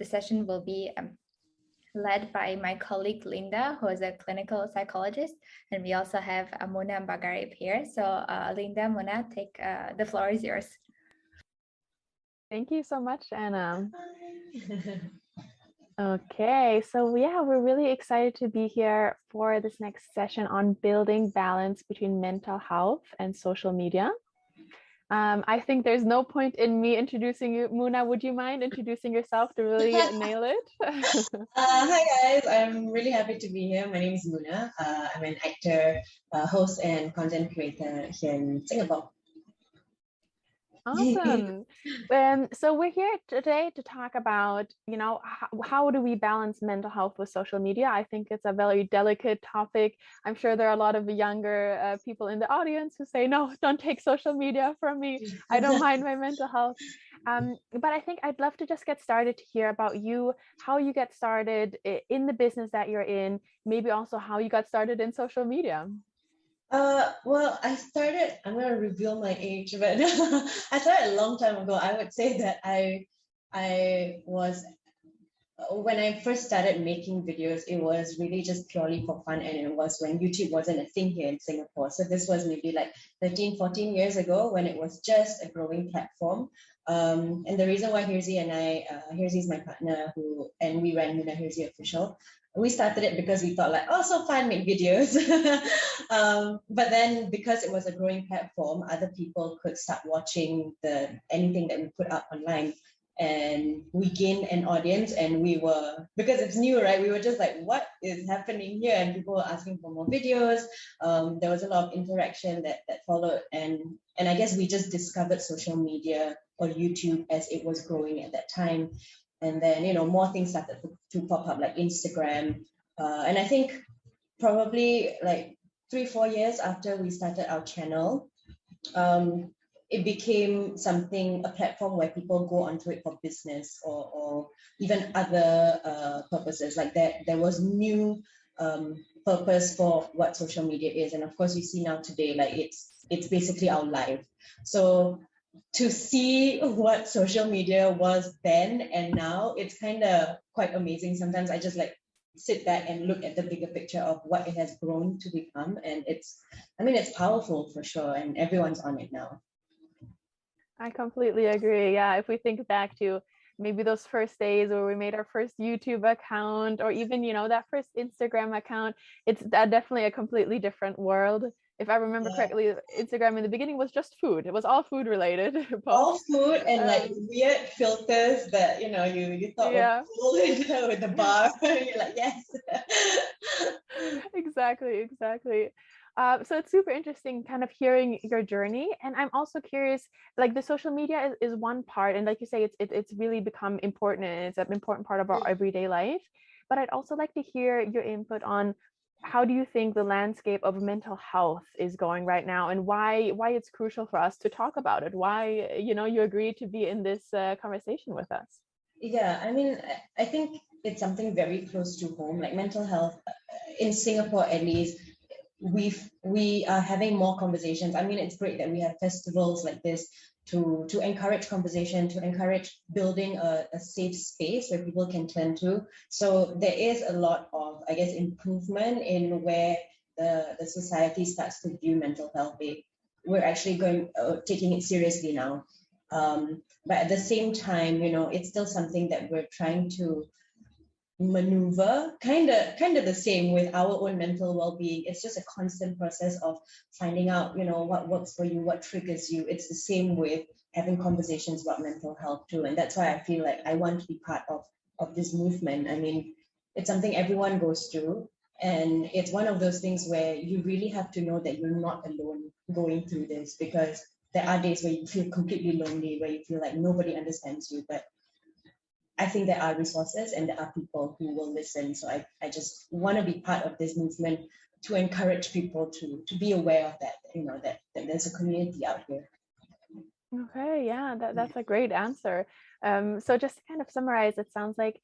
the session will be led by my colleague Linda, who is a clinical psychologist, and we also have Munah and Bagharib here. So Linda, Munah, take the floor is yours. Thank you so much, Anna. Okay, so yeah, we're really excited to be here for this next session on building balance between mental health and social media. I think there's no point in me introducing you. Munah, would you mind introducing yourself to really nail it? Hi guys, I'm really happy to be here. My name is Munah. I'm an actor, host, and content creator here in Singapore. Awesome. So we're here today to talk about, how do we balance mental health with social media? I think it's a very delicate topic. I'm sure there are a lot of younger people in the audience who say, no, don't take social media from me. I don't mind my mental health. But I think I'd love to just get started to hear about you, how you get started in the business that you're in, maybe also how you got started in social media. Well, I'm going to reveal my age, but I started a long time ago. I would say that I was, when I first started making videos, it was really just purely for fun, and it was when YouTube wasn't a thing here in Singapore. So this was maybe like 13, 14 years ago, when it was just a growing platform. And the reason why Hirzi and Hirzi is my partner, and we ran Munah Hirzi Official. We started it because we thought like, oh, so fun, make videos. But then because it was a growing platform, other people could start watching anything that we put up online. And we gained an audience, and because it's new, right? We were just like, what is happening here? And people were asking for more videos. There was a lot of interaction that followed. And I guess we just discovered social media or YouTube as it was growing at that time. And then, more things started to pop up, like Instagram. And I think probably like 3-4 years after we started our channel, it became a platform where people go onto it for business or even other purposes. Like there was new purpose for what social media is. And of course, we see now today, like it's basically our life. So to see what social media was then and now, it's kind of quite amazing. Sometimes I just like sit back and look at the bigger picture of what it has grown to become. And it's powerful for sure. And everyone's on it now. I completely agree. Yeah, if we think back to maybe those first days where we made our first YouTube account, or even, that first Instagram account, it's definitely a completely different world. If I remember correctly, Instagram in the beginning was just food. It was all food related. All food and like weird filters that, you thought were cool with the bar. You're like, yes. Exactly. So it's super interesting kind of hearing your journey. And I'm also curious, like the social media is one part. And like you say, it's really become important, and it's an important part of our everyday life. But I'd also like to hear your input on how do you think the landscape of mental health is going right now, and why it's crucial for us to talk about it? Why, you agreed to be in this conversation with us? Yeah, I think it's something very close to home, like mental health in Singapore, at least. We are having more conversations. It's great that we have festivals like this to encourage conversation, to encourage building a safe space where people can turn to. So there is a lot of, I guess, improvement in where the society starts to view mental health. We're actually taking it seriously now. But at the same time, it's still something that we're trying to maneuver, kind of the same with our own mental well-being. It's just a constant process of finding out, what works for you, what triggers you. It's the same with having conversations about mental health too. And that's why I feel like I want to be part of this movement. It's something everyone goes through, and it's one of those things where you really have to know that you're not alone going through this, because there are days where you feel completely lonely, where you feel like nobody understands you. But I think there are resources and there are people who will listen. So I just want to be part of this movement to encourage people to be aware of that, that there's a community out here. Okay, yeah, that's a great answer. So just to kind of summarize, it sounds like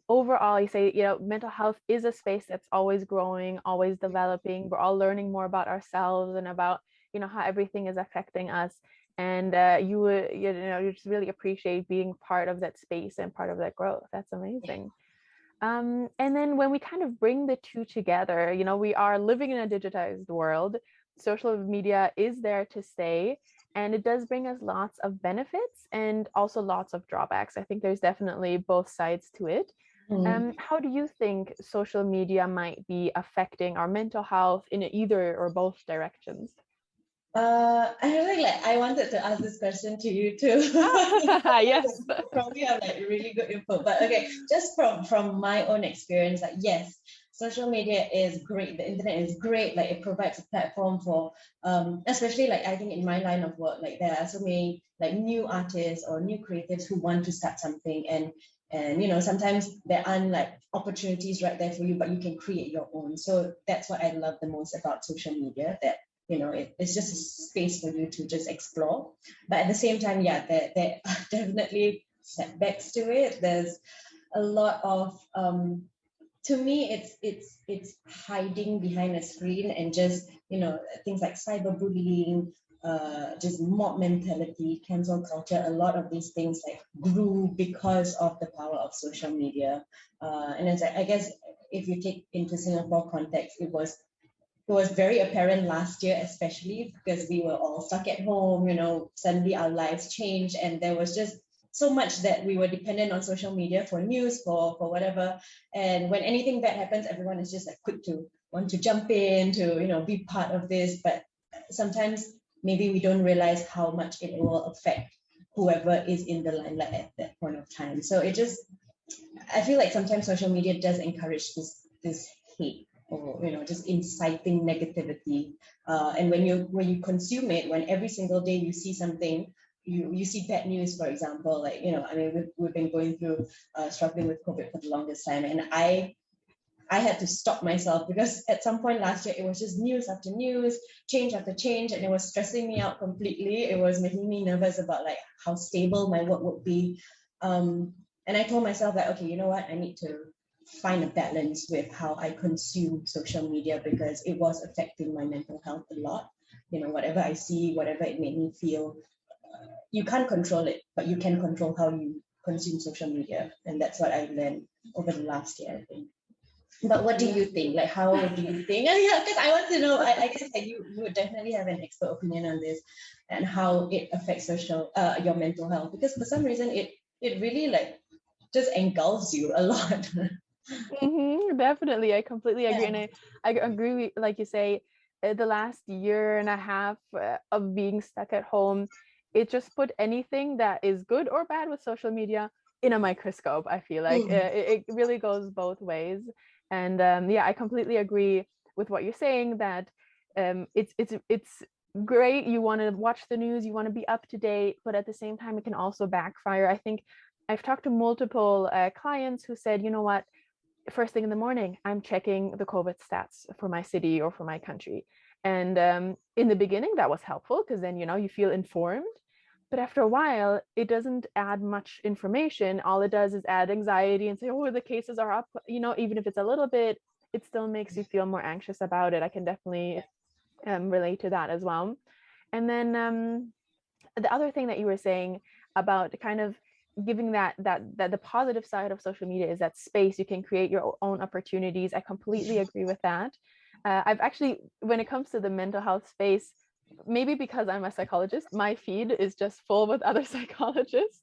overall you say, mental health is a space that's always growing, always developing. We're all learning more about ourselves and about, how everything is affecting us. and you would, you just really appreciate being part of that space and part of that growth. That's amazing. And then when we kind of bring the two together, we are living in a digitized world. Social media is there to stay, and it does bring us lots of benefits and also lots of drawbacks. I think there's definitely both sides to it. How do you think social media might be affecting our mental health in either or both directions? I wanted to ask this question to you too. Yes. Probably have like really good info. But okay, just from my own experience, like yes, social media is great. The internet is great. Like it provides a platform for especially like I think in my line of work, like there are so many like new artists or new creatives who want to start something, and sometimes there aren't like opportunities right there for you, but you can create your own. So that's what I love the most about social media, that it's just a space for you to just explore. But at the same time, yeah, there are definitely setbacks to it. There's a lot of to me it's hiding behind a screen, and just things like cyberbullying, just mob mentality, cancel culture. A lot of these things like grew because of the power of social media. And it's like, I guess if you take into Singapore context, it was very apparent last year, especially because we were all stuck at home. Suddenly our lives changed, and there was just so much that we were dependent on social media for news, for whatever. And when anything bad happens, everyone is just like quick to want to jump in to be part of this. But sometimes maybe we don't realize how much it will affect whoever is in the limelight at that point of time. So I feel like sometimes social media does encourage this hate, or just inciting negativity. And when you consume it, when every single day you see something, you see bad news, for example, like I mean, we've been going through struggling with COVID for the longest time, and I had to stop myself, because at some point last year it was just news after news, change after change, and it was stressing me out completely. It was making me nervous about like how stable my work would be. And I told myself that, okay, you know what, I need to find a balance with how I consume social media, because it was affecting my mental health a lot. Whatever I see, whatever it made me feel, you can't control it, but you can control how you consume social media. And that's what I learned over the last year, I think. But what do you think? Like, how do you think? Yeah, because I want to know, I guess that you would definitely have an expert opinion on this, and how it affects your mental health, because for some reason it really like just engulfs you a lot. Definitely, I completely agree. Yeah. And I agree with, like you say, the last year and a half of being stuck at home, it just put anything that is good or bad with social media in a microscope. I feel like it really goes both ways. And yeah, I completely agree with what you're saying, that it's great. You want to watch the news, you want to be up to date, but at the same time, it can also backfire. I think I've talked to multiple clients who said, you know what, first thing in the morning, I'm checking the COVID stats for my city or for my country. And in the beginning, that was helpful, because then, you feel informed. But after a while, it doesn't add much information. All it does is add anxiety and say, oh, the cases are up. Even if it's a little bit, it still makes you feel more anxious about it. I can definitely relate to that as well. And then the other thing that you were saying about kind of giving that the positive side of social media is that space, you can create your own opportunities. I completely agree with that. I've actually, when it comes to the mental health space, maybe because I'm a psychologist, my feed is just full with other psychologists.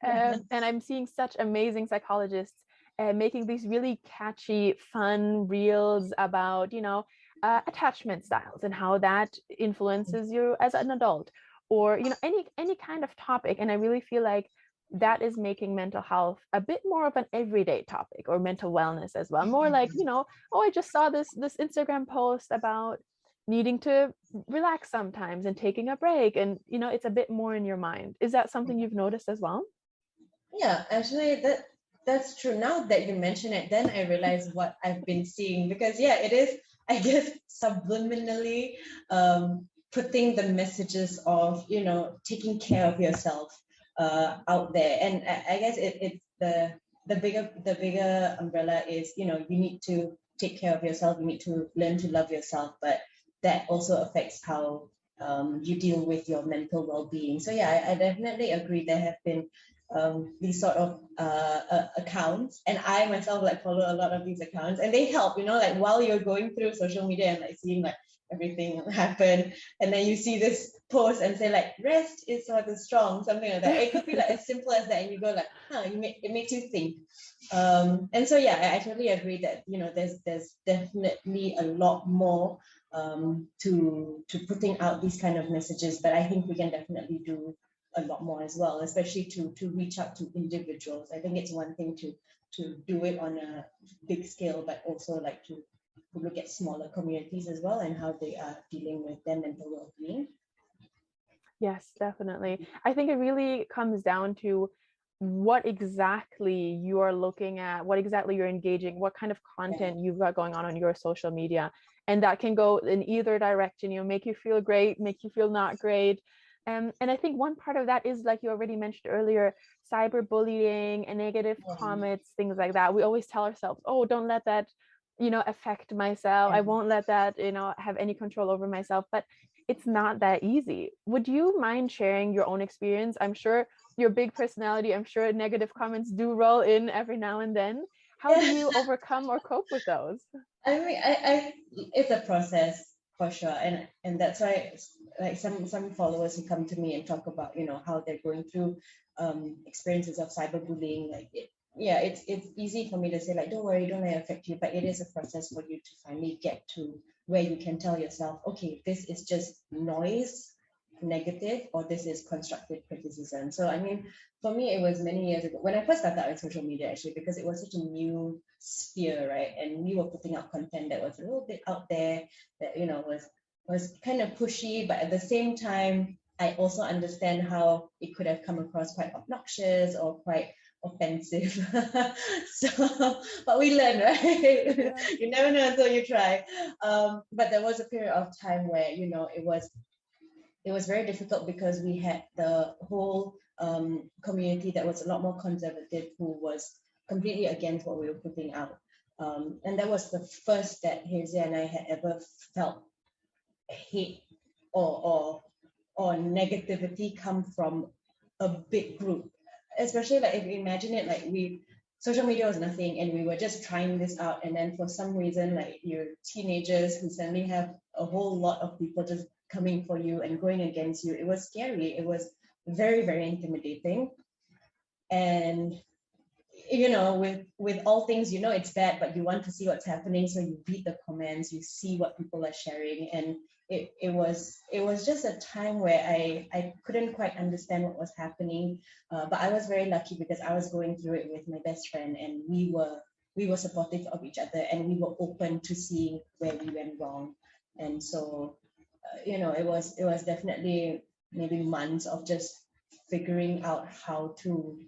And I'm seeing such amazing psychologists making these really catchy, fun reels about, attachment styles and how that influences you as an adult, or, any kind of topic. And I really feel like that is making mental health a bit more of an everyday topic, or mental wellness as well. More like, oh, I just saw this Instagram post about needing to relax sometimes and taking a break, and it's a bit more in your mind. Is that something you've noticed as well? Yeah, actually that's true. Now that you mention it, then I realize what I've been seeing, because yeah, it is, I guess, subliminally putting the messages of taking care of yourself out there. And I guess it's the bigger umbrella is you need to take care of yourself, you need to learn to love yourself, but that also affects how you deal with your mental well-being. So yeah, I definitely agree. There have been these sort of accounts, and I myself like follow a lot of these accounts, and they help, like while you're going through social media and like seeing like everything happen, and then you see this post and say like rest is for the strong, something like that. It could be like as simple as that, and you go like, it makes you think. And so yeah, I totally agree that there's definitely a lot more to putting out these kind of messages, but I think we can definitely do a lot more as well, especially to reach out to individuals. I think it's one thing to do it on a big scale, but also like to look at smaller communities as well and how they are dealing with their mental well-being. Yes, definitely. I think it really comes down to what exactly you are looking at, what exactly you're engaging, what kind of content you've got going on your social media. And that can go in either direction, make you feel great, make you feel not great. And I think one part of that is, like you already mentioned earlier, cyberbullying and negative comments, things like that. We always tell ourselves, oh, don't let that, affect myself. I won't let that, have any control over myself. But it's not that easy. Would you mind sharing your own experience? I'm sure your big personality, I'm sure negative comments do roll in every now and then. How do you overcome or cope with those? I mean, I it's a process for sure, and that's why like some followers who come to me and talk about how they're going through experiences of cyberbullying. Like it's easy for me to say like, don't worry, don't let it affect you, but it is a process for you to finally get to where you can tell yourself, okay, this is just noise, negative, or this is constructive criticism. So I mean, for me, it was many years ago when I first started on social media, actually, because it was such a new sphere, right? And we were putting out content that was a little bit out there, that was kind of pushy, but at the same time, I also understand how it could have come across quite obnoxious or quite offensive. So, but we learn, right? You never know until you try. But there was a period of time where it was very difficult because we had the whole community that was a lot more conservative, who was completely against what we were putting out. And that was the first that Hazel and I had ever felt hate or negativity come from a big group. Especially like if you imagine it, like social media was nothing and we were just trying this out, and then for some reason like you're teenagers who suddenly have a whole lot of people just coming for you and going against you. It was scary. It was very, very intimidating. And with all things, it's bad, but you want to see what's happening, so you read the comments, you see what people are sharing, and it was just a time where I couldn't quite understand what was happening, but I was very lucky because I was going through it with my best friend, and we were supportive of each other, and we were open to seeing where we went wrong. And so it was definitely maybe months of just figuring out how to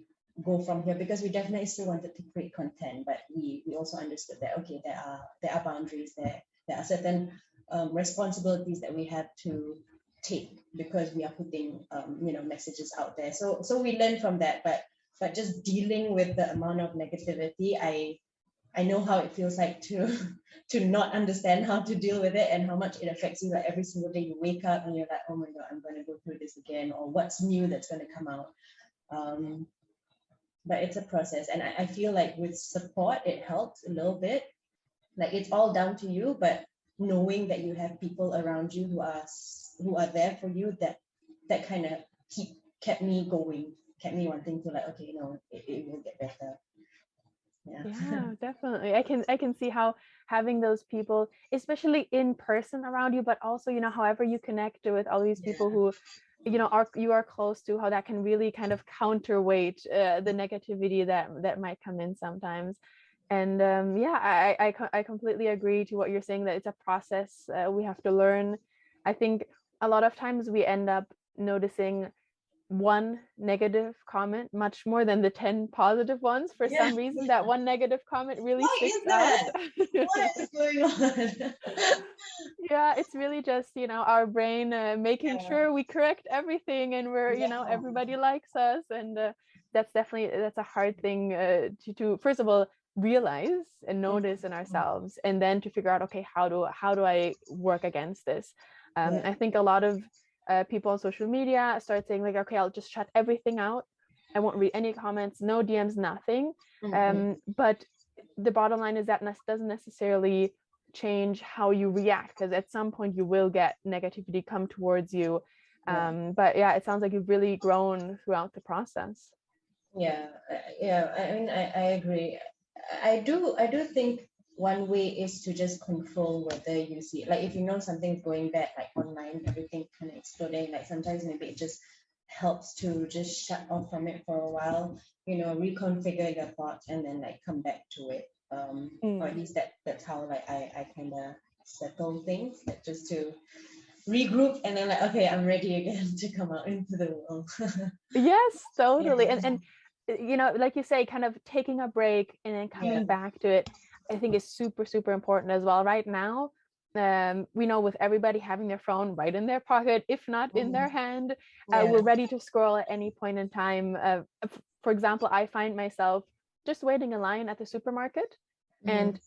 go from here, because we definitely still wanted to create content, but we also understood that okay, there are boundaries there are certain responsibilities that we have to take because we are putting messages out there. So we learned from that, but just dealing with the amount of negativity, I know how it feels like to not understand how to deal with it and how much it affects you. Like every single day you wake up and you're like, oh my god, I'm going to go through this again, or what's new that's going to come out. But it's a process, and I feel like with support it helps a little bit. Like it's all down to you, but knowing that you have people around you who are there for you, that kind of kept me going, kept me wanting to like, okay, it will get better. Yeah, definitely. I can see how having those people, especially in person around you, but also however you connect with all these people who you are close to, how that can really kind of counterweight the negativity that might come in sometimes. And I completely agree to what you're saying, that it's a process we have to learn. I think a lot of times we end up noticing one negative comment much more than the 10 positive ones. For some reason, that one negative comment really sticks out. What is going on? Yeah, it's really just our brain making sure we correct everything, and we're everybody likes us, and that's a hard thing to first of all realize and notice in ourselves, and then to figure out, okay, how do I work against this. I think a lot of people on social media start saying like, okay, I'll just shut everything out. I won't read any comments, no DMs, nothing. But the bottom line is that doesn't necessarily change how you react, because at some point you will get negativity come towards you. But yeah, it sounds like you've really grown throughout the process. Yeah, I mean, I agree. I do think one way is to just control whether you see, like, if you know something's going bad, like online, everything kind of exploding, like sometimes maybe it just helps to just shut off from it for a while, reconfigure your thoughts and then like come back to it. Or at least that's how like I kind of settle things, like just to regroup and then like, okay, I'm ready again to come out into the world. Yes, totally. And like you say, kind of taking a break and then coming back to it, I think is super, super important as well. Right now, we know with everybody having their phone right in their pocket, if not in their hand, we're ready to scroll at any point in time. For example, I find myself just waiting in line at the supermarket, and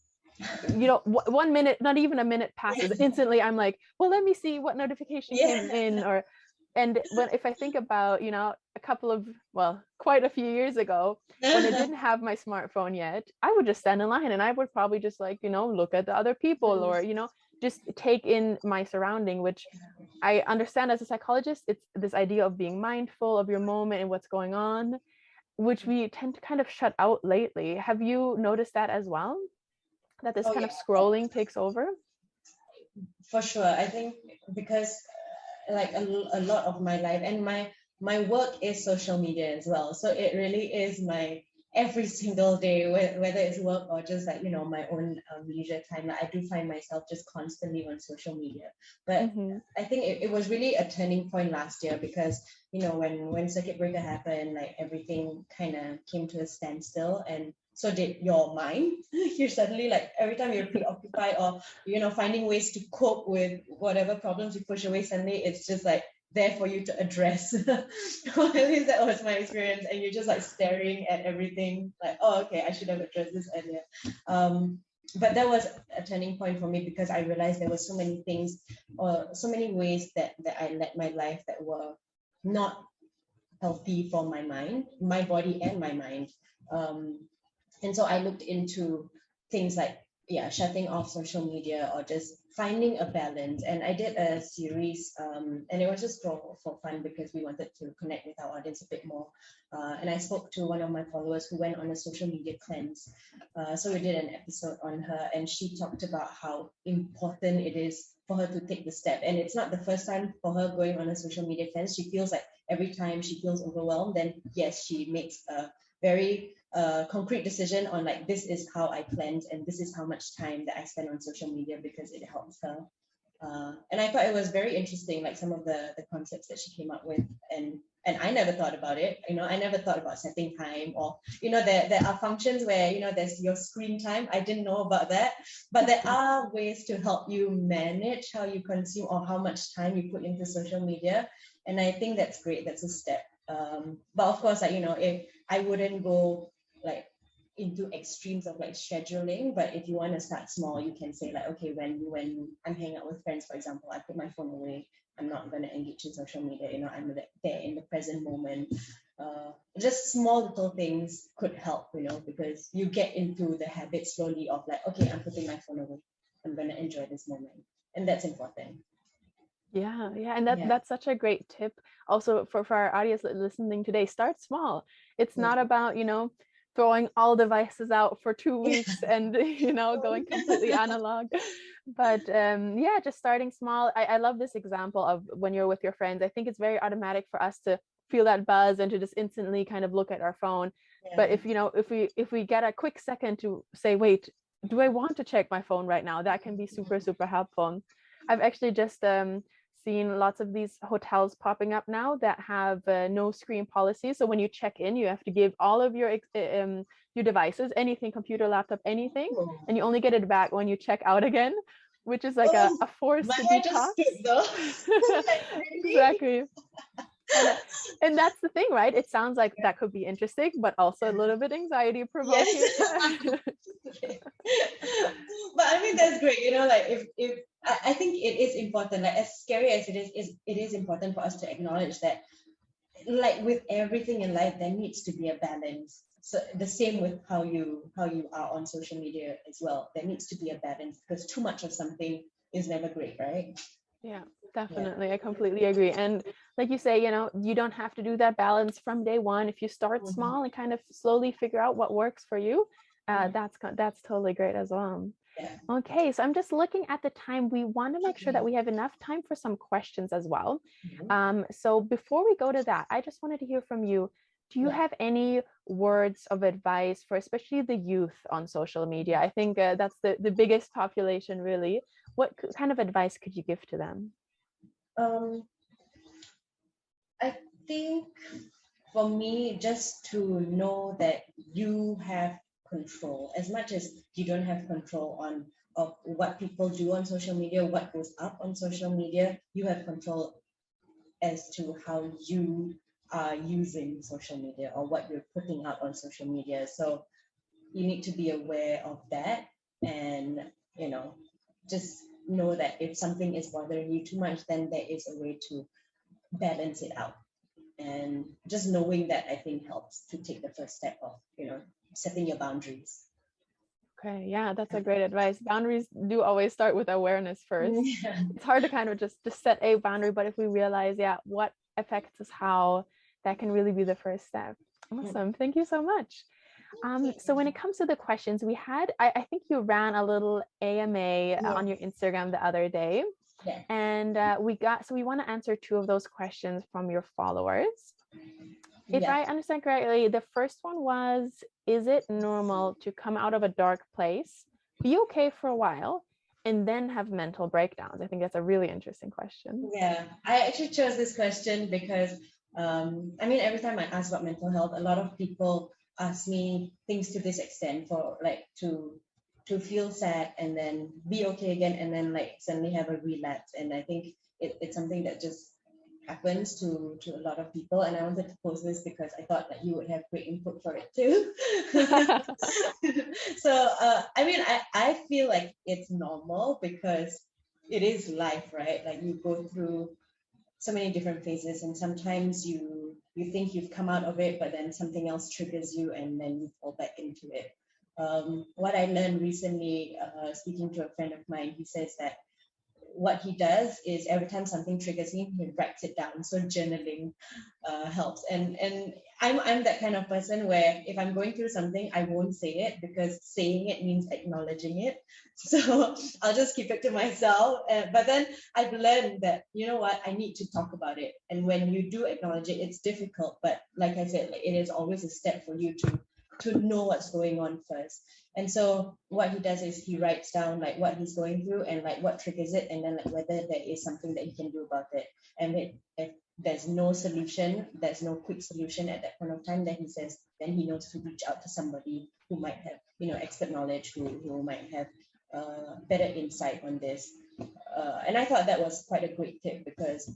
1 minute, not even a minute passes, instantly I'm like, well, let me see what notification came in. And if I think about, quite a few years ago, when I didn't have my smartphone yet, I would just stand in line and I would probably just like, look at the other people or, just take in my surrounding, which I understand as a psychologist, it's this idea of being mindful of your moment and what's going on, which we tend to kind of shut out lately. Have you noticed that as well? That this kind of scrolling takes over? For sure. I think because like a lot of my life and my work is social media as well. So it really is my every single day, whether it's work or just like, my own leisure time. Like I do find myself just constantly on social media. But I think it was really a turning point last year because, when circuit breaker happened, like everything kind of came to a standstill, and so did your mind. You're suddenly like, every time you're preoccupied or, finding ways to cope with whatever problems you push away, suddenly it's just like there for you to address. Or at least that was my experience. And you're just like staring at everything like, oh, okay, I should have addressed this earlier. But that was a turning point for me because I realized there were so many things or so many ways that I led my life that were not healthy for my mind, my body and my mind. And so I looked into things like, shutting off social media or just finding a balance. And I did a series and it was just for fun because we wanted to connect with our audience a bit more. And I spoke to one of my followers who went on a social media cleanse. So we did an episode on her and she talked about how important it is for her to take the step. And it's not the first time for her going on a social media cleanse. She feels like every time she feels overwhelmed, then yes, she makes a very concrete decision on like, this is how I cleanse and this is how much time that I spend on social media because it helps her. And I thought it was very interesting, like some of the concepts that she came up with, and I never thought about it. I never thought about setting time or, there are functions where, there's your screen time. I didn't know about that, but there are ways to help you manage how you consume or how much time you put into social media. And I think that's great. That's a step. But of course, like, if I wouldn't go like into extremes of like scheduling, but if you want to start small, you can say like, okay, when I'm hanging out with friends, for example, I put my phone away. I'm not going to engage in social media. I'm there in the present moment. Just small little things could help, because you get into the habit slowly of like, okay, I'm putting my phone away. I'm going to enjoy this moment, and that's important. Yeah, and that's such a great tip. Also for our audience listening today, start small. It's not about, throwing all devices out for 2 weeks and, going completely analog. But just starting small. I love this example of when you're with your friends. I think it's very automatic for us to feel that buzz and to just instantly kind of look at our phone. But if we get a quick second to say, wait, do I want to check my phone right now? That can be super, super helpful. I've actually just seen lots of these hotels popping up now that have no screen policy. So when you check in, you have to give all of your devices, anything, computer, laptop, anything, and you only get it back when you check out again, which is like a forced detox. Exactly. And that's the thing, right? It sounds like that could be interesting, but also a little bit anxiety provoking. Yes. But I mean, that's great. Like if I think it is important, like as scary as it is important for us to acknowledge that, like with everything in life, there needs to be a balance. So the same with how you are on social media as well. There needs to be a balance, because too much of something is never great, right? Yeah, definitely. I completely agree. And like you say, you don't have to do that balance from day one. If you start small and kind of slowly figure out what works for you, that's totally great as well. Yeah. Okay, so I'm just looking at the time. We want to make sure that we have enough time for some questions as well. So before we go to that, I just wanted to hear from you. Do you have any words of advice for especially the youth on social media? I think that's the biggest population, really. What kind of advice could you give to them? I think for me, just to know that you have control, as much as you don't have control of what people do on social media, what goes up on social media, you have control as to how you are using social media or what you're putting out on social media. So you need to be aware of that, and just know that if something is bothering you too much, then there is a way to balance it out. And just knowing that, I think, helps to take the first step of setting your boundaries. Okay, yeah, that's a great advice. Boundaries do always start with awareness first. Yeah. It's hard to kind of just set a boundary, but if we realize, what affects us, how, that can really be the first step. Awesome. Thank you so much. So when it comes to the questions we had, I think you ran a little AMA on your Instagram the other day. Yeah. And we want to answer 2 of those questions from your followers. If I understand correctly, the first one was, is it normal to come out of a dark place, be okay for a while, and then have mental breakdowns? I think that's a really interesting question. Yeah, I actually chose this question because, every time I ask about mental health, a lot of people ask me things to this extent, for like to feel sad and then be okay again, and then like suddenly have a relapse. And I think it's something that just happens to a lot of people, and I wanted to post this because I thought that you would have great input for it too. So I feel like it's normal because it is life, right? Like you go through so many different phases, and sometimes you think you've come out of it, but then something else triggers you and then you fall back into it. What I learned recently, speaking to a friend of mine, he says that what he does is every time something triggers him, he writes it down. So journaling helps. And I'm that kind of person where if I'm going through something, I won't say it, because saying it means acknowledging it. So I'll just keep it to myself. But then I've learned that, you know what, I need to talk about it. And when you do acknowledge it, it's difficult. But like I said, it is always a step for you to know what's going on first. And so what he does is he writes down like what he's going through and like what triggers it, and then like whether there is something that he can do about it. And if there's no solution, there's no quick solution at that point of time, then he knows to reach out to somebody who might have expert knowledge, who might have better insight on this. And I thought that was quite a great tip, because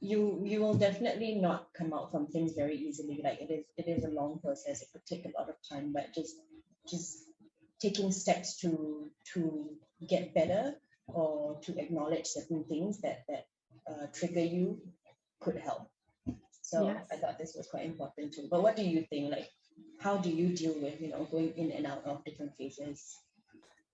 you will definitely not come out from things very easily. Like it is a long process. It could take a lot of time, but just taking steps to get better, or to acknowledge certain things that trigger you could help. So Yes. I thought this was quite important too. But what do you think? Like, how do you deal with going in and out of different phases?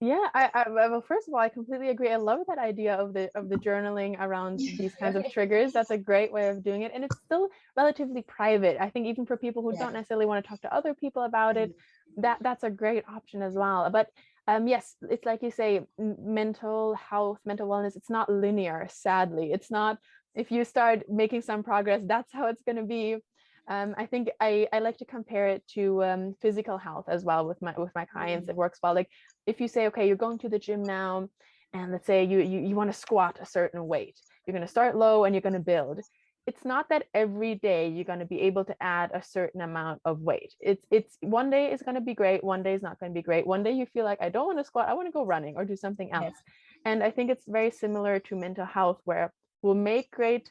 Yeah, well, first of all, I completely agree. I love that idea of the journaling around these kinds of triggers. That's a great way of doing it, and it's still relatively private. I think even for people who don't necessarily want to talk to other people about it, that's a great option as well. But yes, it's like you say, mental health, mental wellness, it's not linear, sadly. It's not, if you start making some progress, that's how it's going to be. I think I like to compare it to physical health as well with my clients. It works well. Like if you say, okay, you're going to the gym now, and let's say you want to squat a certain weight, you're going to start low and you're going to build. It's not that every day you're going to be able to add a certain amount of weight. It's one day is going to be great, one day is not going to be great. One day you feel like, I don't want to squat, I want to go running or do something else. And I think it's very similar to mental health, where we'll make great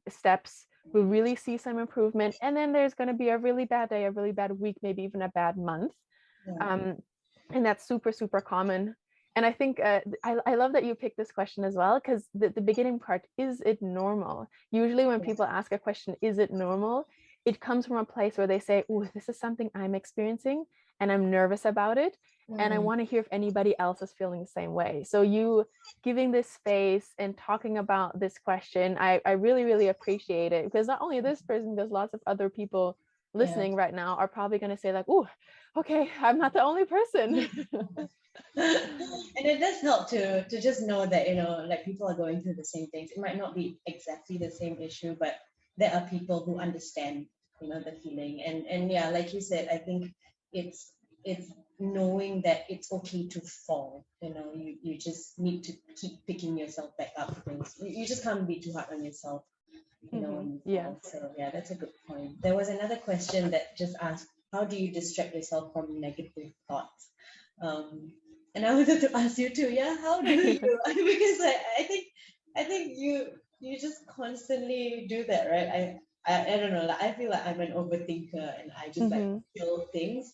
steps, we'll really see some improvement. And then there's going to be a really bad day, a really bad week, maybe even a bad month. And that's super, super common. And I think I love that you picked this question as well, because the beginning part, is it normal? Usually when people ask a question, is it normal? It comes from a place where they say, oh, this is something I'm experiencing and I'm nervous about it. And I want to hear if anybody else is feeling the same way. So you giving this space and talking about this question, I really, really appreciate it, because not only this person, there's lots of other people listening right now are probably going to say like, oh, okay, I'm not the only person. And it does help to just know that, you know, like people are going through the same things. It might not be exactly the same issue, but there are people who understand, you know, the feeling. And yeah, like you said, I think it's knowing that it's okay to fall. You know, you just need to keep picking yourself back up, because you just can't be too hard on yourself, you know, when you fall. So yeah, that's a good point. There was another question that just asked, how do you distract yourself from negative thoughts? And I wanted to ask you too. Yeah, how do you? Because I think you just constantly do that, right? I don't know. Like, I feel like I'm an overthinker and I just like feel things.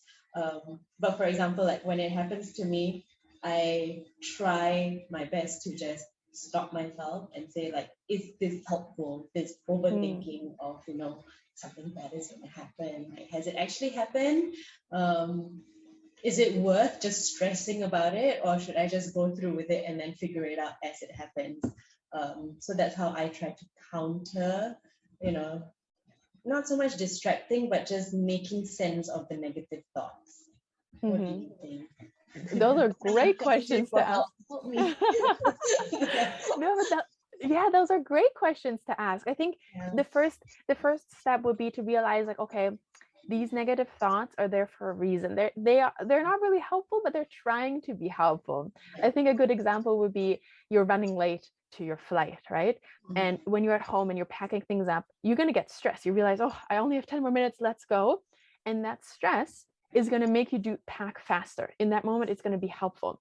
But for example, like when it happens to me, I try my best to just stop myself and say like, is this helpful? This overthinking of, you know, something bad is going to happen. Like, has it actually happened? Is it worth just stressing about it, or should I just go through with it and then figure it out as it happens? So that's how I try to counter, you know, not so much distracting, but just making sense of the negative thoughts. What do you think? Those are great questions to ask. Help me. Yeah, those are great questions to ask. I think the first step would be to realize like, okay, these negative thoughts are there for a reason. They're not really helpful, but they're trying to be helpful. I think a good example would be you're running late to your flight, right? And when you're at home and you're packing things up, you're going to get stressed. You realize, oh, I only have 10 more minutes, let's go. And that stress is going to make you pack faster. In that moment, it's going to be helpful.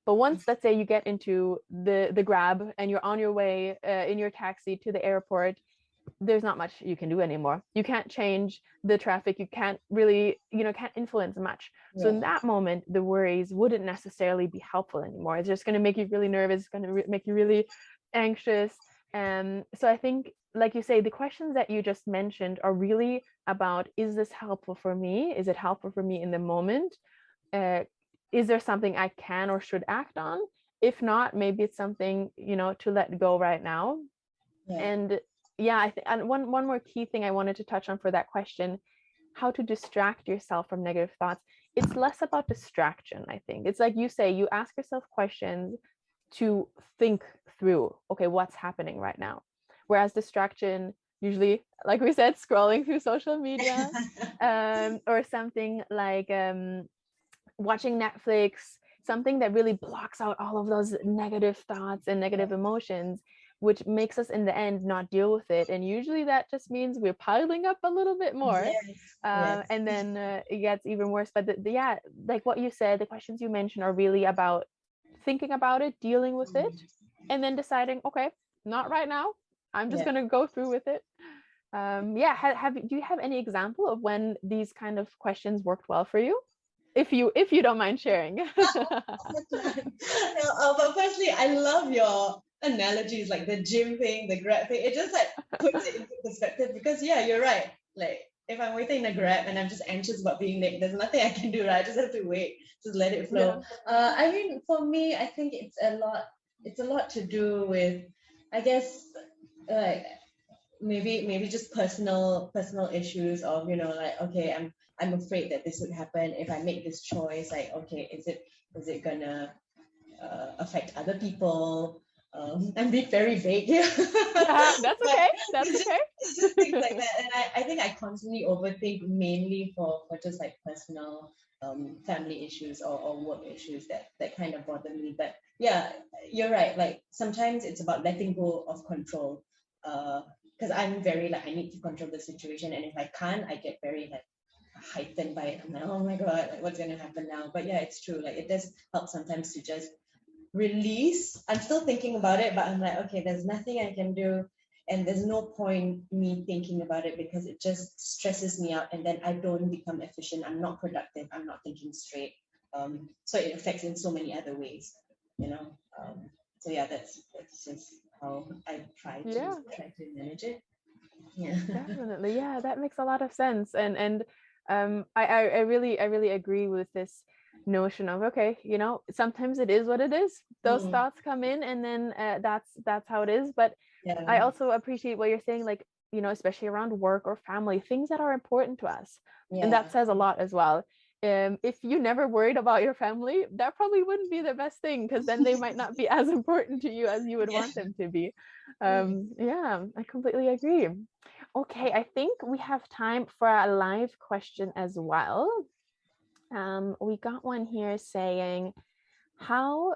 But once, let's say you get into the Grab and you're on your way in your taxi to the airport, there's not much you can do anymore. You can't change the traffic. You can't really, can't influence much. So in that moment, the worries wouldn't necessarily be helpful anymore. It's just going to make you really nervous. It's going to make you really anxious. So I think, like you say, the questions that you just mentioned are really about, is this helpful for me? Is it helpful for me in the moment? Is there something I can or should act on? If not, maybe it's something, to let go right now. And and one more key thing I wanted to touch on for that question, how to distract yourself from negative thoughts. It's less about distraction, I think. It's like you say, you ask yourself questions to think through, okay, what's happening right now? Whereas distraction, usually, like we said, scrolling through social media, or something like watching Netflix, something that really blocks out all of those negative thoughts and negative emotions, which makes us in the end not deal with it. And usually that just means we're piling up a little bit more. And then it gets even worse. But like what you said, the questions you mentioned are really about thinking about it, dealing with it, and then deciding, okay, not right now. I'm just going to go through with it. Do you have any example of when these kind of questions worked well for you? If you don't mind sharing. But firstly, I love your analogies, like the gym thing, the Grab thing. It just like puts it into perspective, because you're right. Like if I'm waiting in a Grab and I'm just anxious about being late, there's nothing I can do, right? I just have to wait, just let it flow. I mean, for me, I think it's a lot to do with, I guess, like maybe just personal issues of, like, okay, I'm afraid that this would happen if I make this choice. Like, okay, is it gonna affect other people? I'm being very vague here. That's okay. It's just things like that. And I think I constantly overthink, mainly for just like personal family issues or work issues that kind of bother me. But yeah, you're right. Like sometimes it's about letting go of control. Because I'm very like, I need to control the situation, and if I can't, I get very like heightened by it. I'm like, oh my god, like what's gonna happen now? But yeah, it's true. Like it does help sometimes to just release. I'm still thinking about it, but I'm like, okay, there's nothing I can do. and there's no point me thinking about it because it just stresses me out, and then I don't become efficient. I'm not productive. I'm not thinking straight. So it affects in so many other ways, you know. So yeah, that's just how I try to manage it. Yeah. Definitely. Yeah, that makes a lot of sense. And I really agree with this notion of, okay, you know, sometimes it is what it is. Those thoughts come in, and then that's how it is. But I also appreciate what you're saying, like, you know, especially around work or family, things that are important to us. And that says a lot as well. If you never worried about your family, that probably wouldn't be the best thing, because then they might not be as important to you as you would want them to be. Yeah, I completely agree. Okay, I think we have time for a live question as well. We got one here saying, how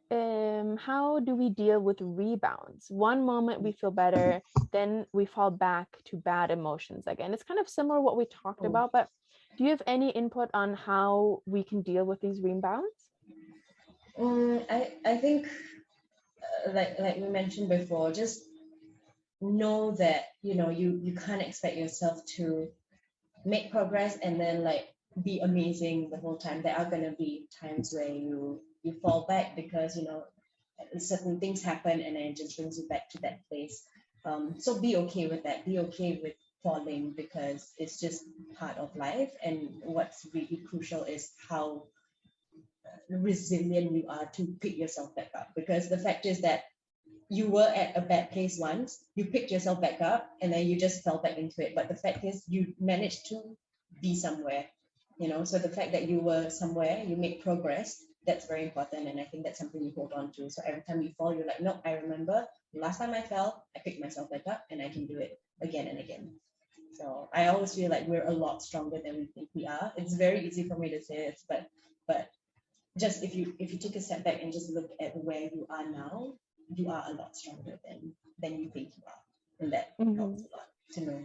do we deal with rebounds? One moment we feel better, then we fall back to bad emotions again. It's kind of similar to what we talked about, but do you have any input on how we can deal with these rebounds? I think like we mentioned before, just know that, you know, you can't expect yourself to make progress and then like be amazing the whole time. There are going to be times where you fall back because, you know, certain things happen, and then it just brings you back to that place. So be okay with that. Be okay with falling, because it's just part of life. And what's really crucial is how resilient you are to pick yourself back up, because the fact is that you were at a bad place once, you picked yourself back up, and then you just fell back into it. But the fact is you managed to be somewhere, you know. So the fact that you were somewhere, you made progress, that's very important. And I think that's something you hold on to. So every time you fall, you're like, no, I remember last time I fell, I picked myself back up, and I can do it again and again. So I always feel like we're a lot stronger than we think we are. It's very easy for me to say this, but just if you take a step back and just look at where you are now, you are a lot stronger than you think you are, and that helps a lot to know.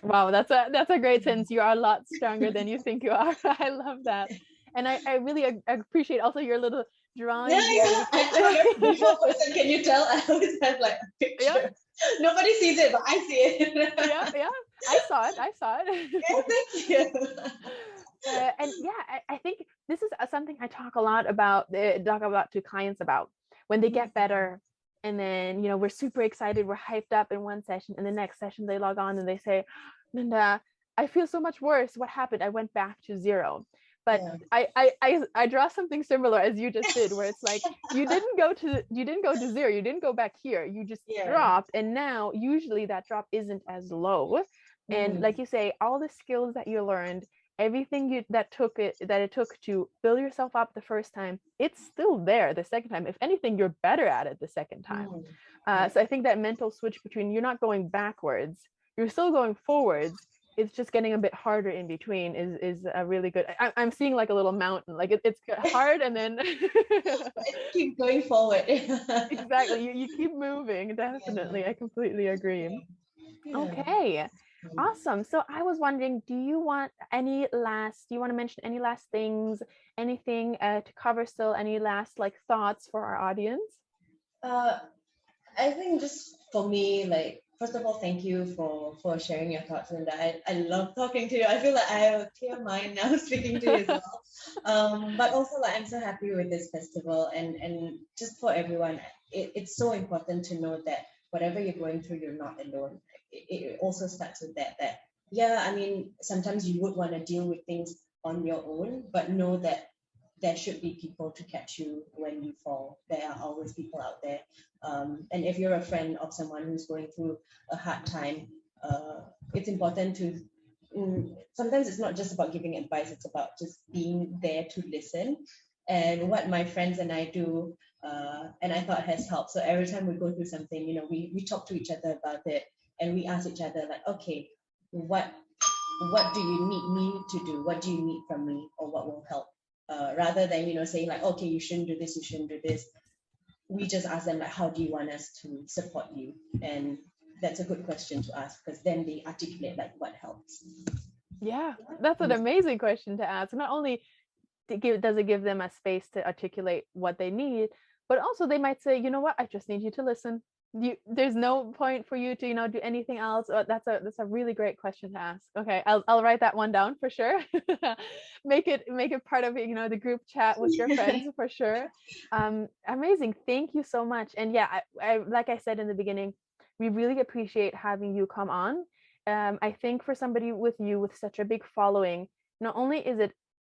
Wow, that's a great sense. You are a lot stronger than you think you are. I love that, and I really appreciate also your little drawing. Yeah. I'm a very visual person. Can you tell? I always have like a picture. Yeah. Nobody sees it, but I see it. yeah. I saw it. Yeah, thank you. And yeah, I think this is something I talk a lot about to clients about when they get better. And then, you know, we're super excited, we're hyped up in one session, and the next session they log on and they say, Linda, I feel so much worse. What happened? I went back to zero. But I draw something similar as you just did, where it's like you didn't go to zero, you didn't go back here, you just dropped, and now usually that drop isn't as low. And like you say, all the skills that you learned, everything that it took to build yourself up the first time, it's still there the second time. If anything, you're better at it the second time. So I think that mental switch between, you're not going backwards, you're still going forwards, it's just getting a bit harder in between is a really good. I'm seeing like a little mountain, like it's hard, and then keep going forward. Exactly, you keep moving. Definitely. I completely agree. Okay, awesome. So I was wondering, do you want to mention any last things, anything to cover still, any last like thoughts for our audience? I think just for me, like, first of all, thank you for sharing your thoughts, Linda. I love talking to you. I feel like I have a clear mind now speaking to you as well. But also, like, I'm so happy with this festival, and just for everyone, it's so important to know that whatever you're going through, you're not alone. It also starts with that yeah, I mean, sometimes you would want to deal with things on your own, but know that there should be people to catch you when you fall. There are always people out there. And if you're a friend of someone who's going through a hard time, it's important to, sometimes it's not just about giving advice, it's about just being there to listen. And what my friends and I do, and I thought has helped. So every time we go through something, you know, we talk to each other about it, and we ask each other like, okay, what do you need me to do? What do you need from me, or what will help? Rather than, you know, saying like, okay, you shouldn't do this, you shouldn't do this. We just ask them like, how do you want us to support you? And that's a good question to ask, because then they articulate like what helps. Yeah, that's an amazing question to ask. Not only does it give them a space to articulate what they need, but also they might say, you know what, I just need you to listen. there's no point for you to, you know, do anything else? That's a really great question to ask. Okay, I'll write that one down for sure. make it part of, you know, the group chat with your friends for sure. Amazing, thank you so much. And yeah, I like I said in the beginning, we really appreciate having you come on. I think for somebody with such a big following, not only is it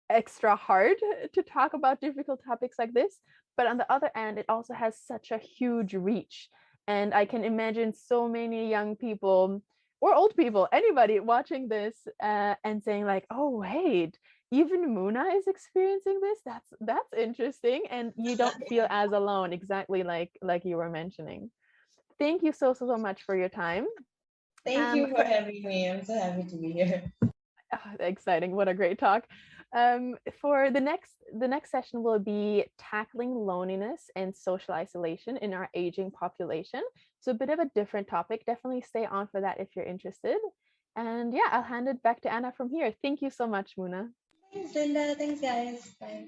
extra hard to talk about difficult topics like this, but on the other end, it also has such a huge reach. And I can imagine so many young people or old people, anybody watching this and saying like, oh, wait, even Munah is experiencing this. That's interesting. And you don't feel as alone, exactly like you were mentioning. Thank you so much for your time. Thank you for having me. I'm so happy to be here. Exciting, what a great talk. For the next session will be tackling loneliness and social isolation in our aging population. So a bit of a different topic. Definitely stay on for that if you're interested. And yeah, I'll hand it back to Anna from here. Thank you so much, Munah. Thanks, Linda. Thanks, guys. Bye.